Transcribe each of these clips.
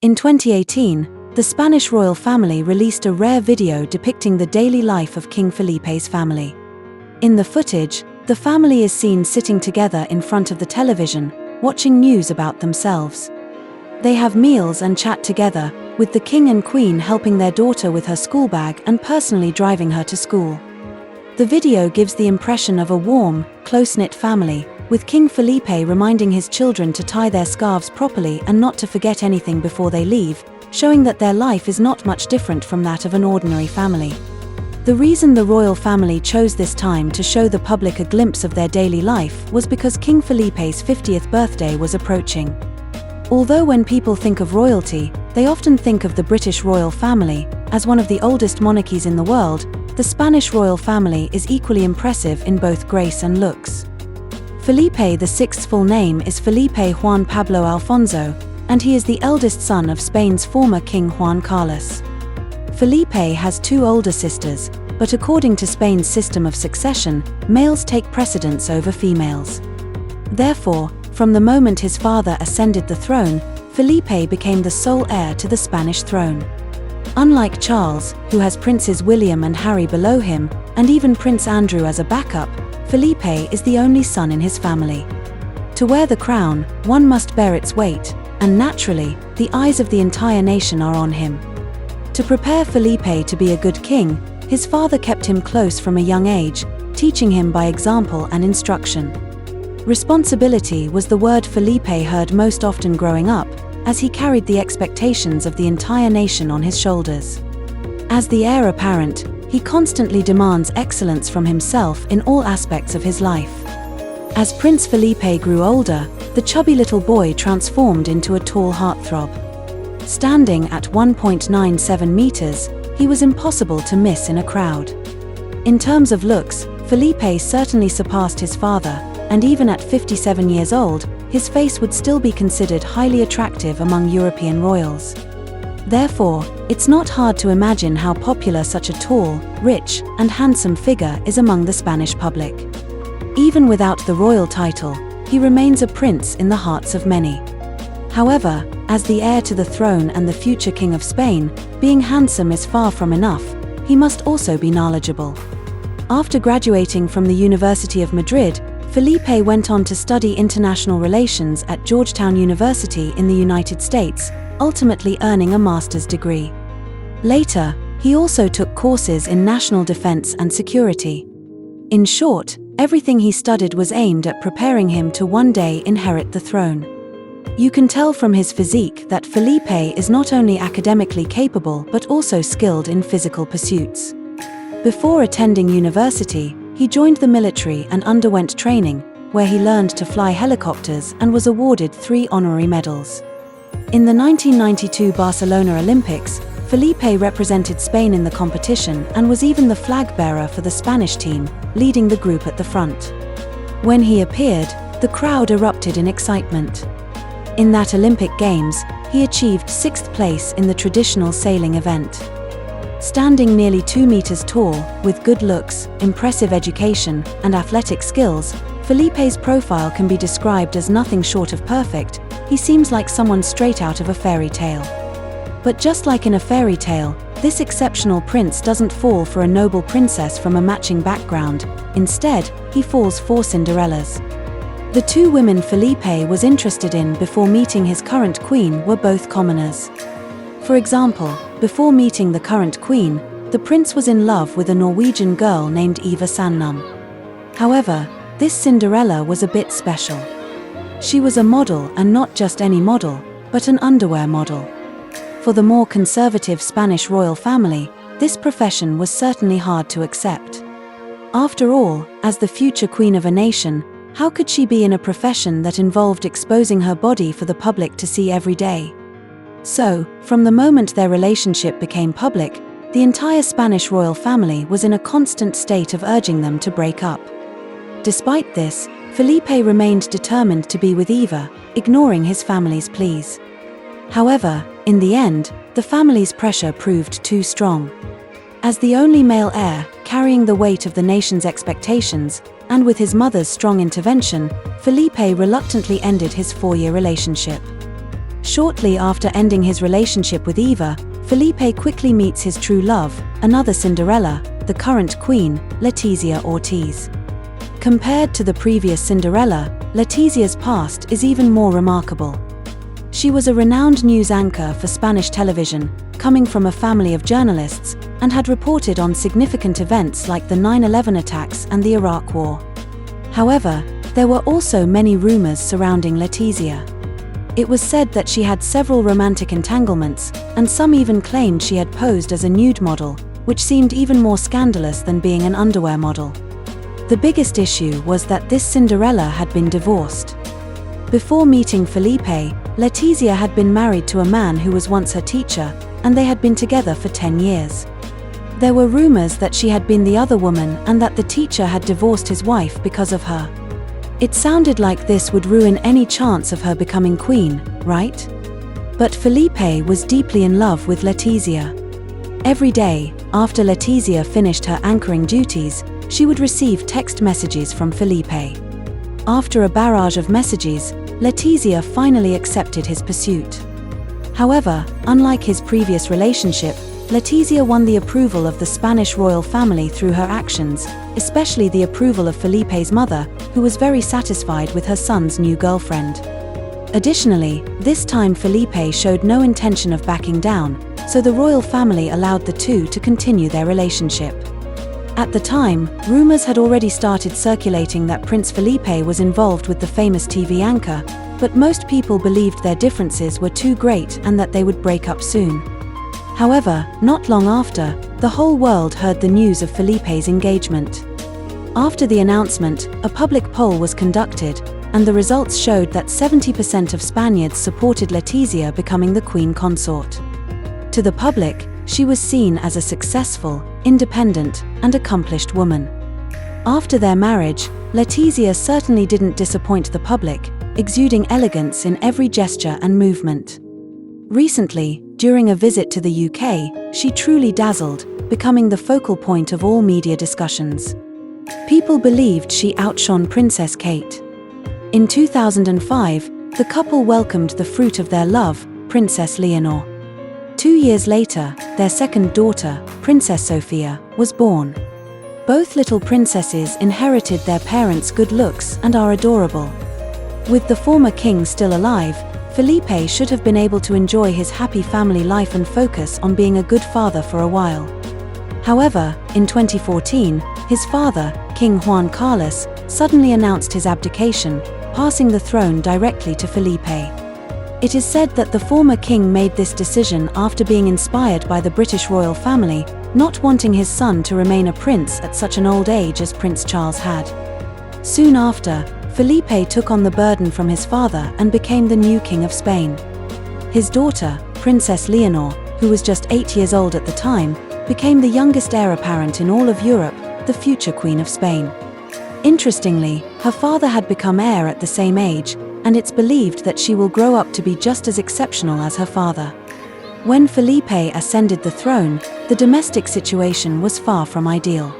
In 2018, the Spanish royal family released a rare video depicting the daily life of King Felipe's family. In the footage, the family is seen sitting together in front of the television, watching news about themselves. They have meals and chat together, with the king and queen helping their daughter with her school bag and personally driving her to school. The video gives the impression of a warm, close-knit family, with King Felipe reminding his children to tie their scarves properly and not to forget anything before they leave, showing that their life is not much different from that of an ordinary family. The reason the royal family chose this time to show the public a glimpse of their daily life was because King Felipe's 50th birthday was approaching. Although when people think of royalty, they often think of the British royal family. As one of the oldest monarchies in the world, the Spanish royal family is equally impressive in both grace and looks. Felipe VI's full name is Felipe Juan Pablo Alfonso, and he is the eldest son of Spain's former King Juan Carlos. Felipe has two older sisters, but according to Spain's system of succession, males take precedence over females. Therefore, from the moment his father ascended the throne, Felipe became the sole heir to the Spanish throne. Unlike Charles, who has Princes William and Harry below him, and even Prince Andrew as a backup, Felipe is the only son in his family. To wear the crown, one must bear its weight, and naturally, the eyes of the entire nation are on him. To prepare Felipe to be a good king, his father kept him close from a young age, teaching him by example and instruction. Responsibility was the word Felipe heard most often growing up, as he carried the expectations of the entire nation on his shoulders. As the heir apparent, he constantly demands excellence from himself in all aspects of his life. As Prince Felipe grew older, the chubby little boy transformed into a tall heartthrob. Standing at 1.97 meters, he was impossible to miss in a crowd. In terms of looks, Felipe certainly surpassed his father, and even at 57 years old, his face would still be considered highly attractive among European royals. Therefore, it's not hard to imagine how popular such a tall, rich, and handsome figure is among the Spanish public. Even without the royal title, he remains a prince in the hearts of many. However, as the heir to the throne and the future King of Spain, being handsome is far from enough, he must also be knowledgeable. After graduating from the University of Madrid, Felipe went on to study international relations at Georgetown University in the United States, ultimately earning a master's degree. Later, he also took courses in national defense and security. In short, everything he studied was aimed at preparing him to one day inherit the throne. You can tell from his physique that Felipe is not only academically capable but also skilled in physical pursuits. Before attending university, he joined the military and underwent training, where he learned to fly helicopters and was awarded 3 honorary medals. In the 1992 Barcelona Olympics, Felipe represented Spain in the competition and was even the flag bearer for the Spanish team, leading the group at the front. When he appeared, the crowd erupted in excitement. In that Olympic Games, he achieved 6th place in the traditional sailing event. Standing nearly 2 meters tall, with good looks, impressive education, and athletic skills, Felipe's profile can be described as nothing short of perfect. He seems like someone straight out of a fairy tale. But just like in a fairy tale, this exceptional prince doesn't fall for a noble princess from a matching background. Instead, he falls for Cinderella's. The 2 women Felipe was interested in before meeting his current queen were both commoners. For example, before meeting the current queen, the prince was in love with a Norwegian girl named Eva Sandnum. However, this Cinderella was a bit special. She was a model, and not just any model, but an underwear model. For the more conservative Spanish royal family, this profession was certainly hard to accept. After all, as the future queen of a nation, how could she be in a profession that involved exposing her body for the public to see every day? So, from the moment their relationship became public, the entire Spanish royal family was in a constant state of urging them to break up. Despite this, Felipe remained determined to be with Eva, ignoring his family's pleas. However, in the end, the family's pressure proved too strong. As the only male heir, carrying the weight of the nation's expectations, and with his mother's strong intervention, Felipe reluctantly ended his 4-year relationship. Shortly after ending his relationship with Eva, Felipe quickly meets his true love, another Cinderella, the current queen, Letizia Ortiz. Compared to the previous Cinderella, Letizia's past is even more remarkable. She was a renowned news anchor for Spanish television, coming from a family of journalists, and had reported on significant events like the 9/11 attacks and the Iraq War. However, there were also many rumors surrounding Letizia. It was said that she had several romantic entanglements, and some even claimed she had posed as a nude model, which seemed even more scandalous than being an underwear model. The biggest issue was that this Cinderella had been divorced. Before meeting Felipe, Letizia had been married to a man who was once her teacher, and they had been together for 10 years. There were rumors that she had been the other woman and that the teacher had divorced his wife because of her. It sounded like this would ruin any chance of her becoming queen, right? But Felipe was deeply in love with Letizia. Every day, after Letizia finished her anchoring duties, she would receive text messages from Felipe. After a barrage of messages, Letizia finally accepted his pursuit. However, unlike his previous relationship, Letizia won the approval of the Spanish royal family through her actions, especially the approval of Felipe's mother, who was very satisfied with her son's new girlfriend. Additionally, this time Felipe showed no intention of backing down, so the royal family allowed the two to continue their relationship. At the time, rumors had already started circulating that Prince Felipe was involved with the famous TV anchor, but most people believed their differences were too great and that they would break up soon. However, not long after, the whole world heard the news of Felipe's engagement. After the announcement, a public poll was conducted, and the results showed that 70% of Spaniards supported Letizia becoming the queen consort. To the public, she was seen as a successful, independent, and accomplished woman. After their marriage, Letizia certainly didn't disappoint the public, exuding elegance in every gesture and movement. Recently, during a visit to the UK, she truly dazzled, becoming the focal point of all media discussions. People believed she outshone Princess Kate. In 2005, the couple welcomed the fruit of their love, Princess Leonor. 2 years later, their second daughter, Princess Sofia, was born. Both little princesses inherited their parents' good looks and are adorable. With the former king still alive, Felipe should have been able to enjoy his happy family life and focus on being a good father for a while. However, in 2014, his father, King Juan Carlos, suddenly announced his abdication, passing the throne directly to Felipe. It is said that the former king made this decision after being inspired by the British royal family, not wanting his son to remain a prince at such an old age as Prince Charles had. Soon after, Felipe took on the burden from his father and became the new king of Spain. His daughter, Princess Leonor, who was just 8 years old at the time, became the youngest heir apparent in all of Europe, the future Queen of Spain. Interestingly, her father had become heir at the same age, and it's believed that she will grow up to be just as exceptional as her father. When Felipe ascended the throne, the domestic situation was far from ideal.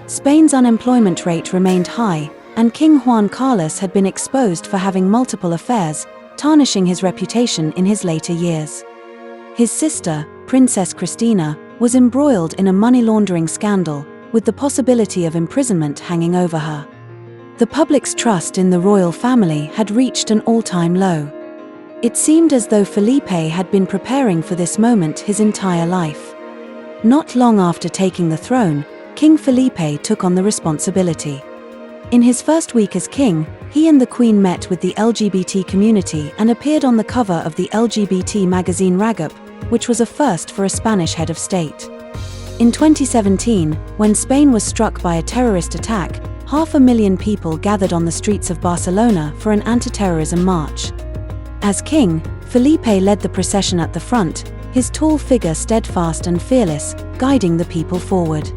Spain's unemployment rate remained high, and King Juan Carlos had been exposed for having multiple affairs, tarnishing his reputation in his later years. His sister, Princess Cristina, was embroiled in a money laundering scandal, with the possibility of imprisonment hanging over her. The public's trust in the royal family had reached an all-time low. It seemed as though Felipe had been preparing for this moment his entire life. Not long after taking the throne, King Felipe took on the responsibility. In his first week as king, he and the Queen met with the LGBT community and appeared on the cover of the LGBT magazine Ragap, which was a first for a Spanish head of state. In 2017, when Spain was struck by a terrorist attack, 500,000 people gathered on the streets of Barcelona for an anti-terrorism march. As king, Felipe led the procession at the front, his tall figure steadfast and fearless, guiding the people forward.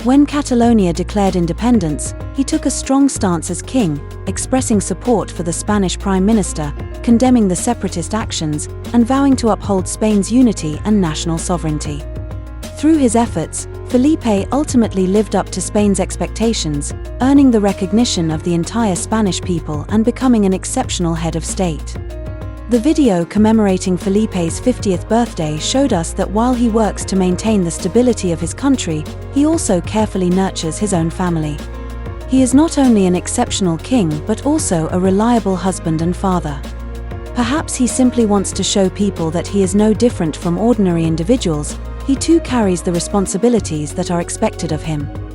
When Catalonia declared independence, he took a strong stance as king, expressing support for the Spanish Prime Minister, condemning the separatist actions, and vowing to uphold Spain's unity and national sovereignty. Through his efforts, Felipe ultimately lived up to Spain's expectations, earning the recognition of the entire Spanish people and becoming an exceptional head of state. The video commemorating Felipe's 50th birthday showed us that while he works to maintain the stability of his country, he also carefully nurtures his own family. He is not only an exceptional king but also a reliable husband and father. Perhaps he simply wants to show people that he is no different from ordinary individuals. He too carries the responsibilities that are expected of him.